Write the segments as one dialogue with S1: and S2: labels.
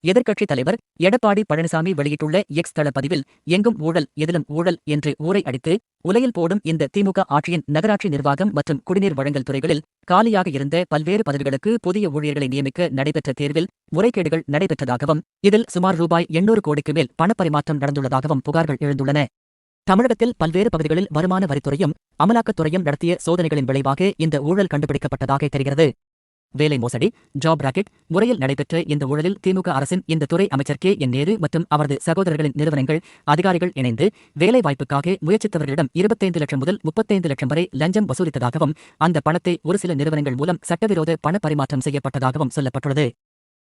S1: எதிர்க்கட்சித் தலைவர் எடப்பாடி பழனிசாமி வெளியிட்டுள்ள எக்ஸ் தள பதிவில், எங்கும் ஊழல் எதிலும் ஊழல் என்று ஊரை அடித்து உலையில் போடும் இந்த திமுக ஆட்சியின் நகராட்சி நிர்வாகம் மற்றும் குடிநீர் வழங்கல் துறைகளில் காலியாக இருந்த பல்வேறு பதவிகளுக்கு புதிய ஊழியர்களை நியமிக்க நடைபெற்ற தேர்வில் முறைகேடுகள் நடைபெற்றதாகவும், இதில் சுமார் ரூபாய் 800 கோடிக்கு மேல் பணப்பரிமாற்றம் நடந்துள்ளதாகவும் புகார்கள் எழுந்துள்ளன. தமிழகத்தில் பல்வேறு பகுதிகளில் வருமான வரித்துறையும் அமலாக்கத்துறையும் நடத்திய சோதனைகளின் விளைவாக இந்த ஊழல் கண்டுபிடிக்கப்பட்டதாக தெரிகிறது. வேலை மோசடி, ஜாப் ராக்கெட் முறையில் நடைபெற்ற இந்த ஊழலில் திமுக அரசின் இந்த துறை அமைச்சர் என் நேரு மற்றும் அவரது சகோதரர்களின் நிறுவனங்கள், அதிகாரிகள் இணைந்து வேலைவாய்ப்புக்காக முயற்சித்தவர்களிடம் 25 லட்சம் முதல் 35 லட்சம் வரை லஞ்சம் வசூலித்ததாகவும், அந்த பணத்தை ஒரு சில நிறுவனங்கள் மூலம் சட்டவிரோத பண பரிமாற்றம் செய்யப்பட்டதாகவும் சொல்லப்பட்டுள்ளது.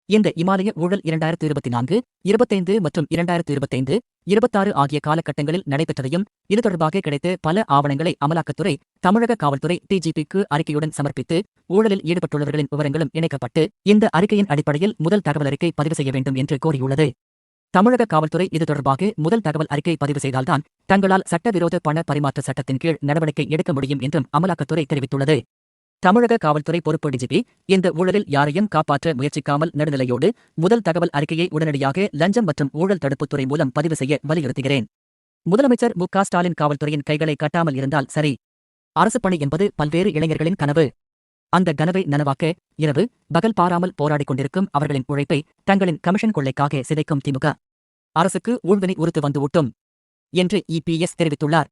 S1: இந்த இமாலய ஊழல் 2024, 25 மற்றும் 2025, 26 ஆகிய காலகட்டங்களில் நடைபெற்றதையும், இது தொடர்பாக கிடைத்த பல ஆவணங்களை அமலாக்கத்துறை, தமிழக காவல்துறை டிஜிபிக்கு அறிக்கையுடன் சமர்ப்பித்து ஊழலில் ஈடுபட்டுள்ளவர்களின் விவரங்களும் இணைக்கப்பட்டு இந்த அறிக்கையின் அடிப்படையில் முதல் தகவல் அறிக்கை பதிவு செய்ய வேண்டும் என்று கோரியுள்ளது. தமிழக காவல்துறை இது தொடர்பாக முதல் தகவல் அறிக்கை பதிவு செய்தால்தான் தங்களால் சட்டவிரோத பண பரிமாற்ற சட்டத்தின் கீழ் நடவடிக்கை எடுக்க முடியும் என்றும் அமலாக்கத்துறை தெரிவித்துள்ளது. தமிழக காவல்துறை பொறுப்பு டிஜிபி இந்த ஊழலில் யாரையும் காப்பாற்ற முயற்சிக்காமல் நடுநிலையோடு முதல் தகவல் அறிக்கையை உடனடியாக லஞ்சம் மற்றும் ஊழல் தடுப்புத்துறை மூலம் பதிவு செய்ய வலியுறுத்துகிறேன். முதலமைச்சர் மு.க. ஸ்டாலின் காவல்துறையின் கைகளை கட்டாமல் இருந்தால் சரி. அரசு பணி என்பது பல்வேறு இளைஞர்களின் கனவு. அந்த கனவை நனவாக்க இரவு பகல் பாராமல் போராடிக் கொண்டிருக்கும் அவர்களின் உழைப்பை தங்களின் கமிஷன் கொள்ளைக்காக சிதைக்கும் திமுக அரசுக்கு ஊழ்வினை உறுத்து வந்து ஊட்டும் என்று இபிஎஸ் தெரிவித்துள்ளார்.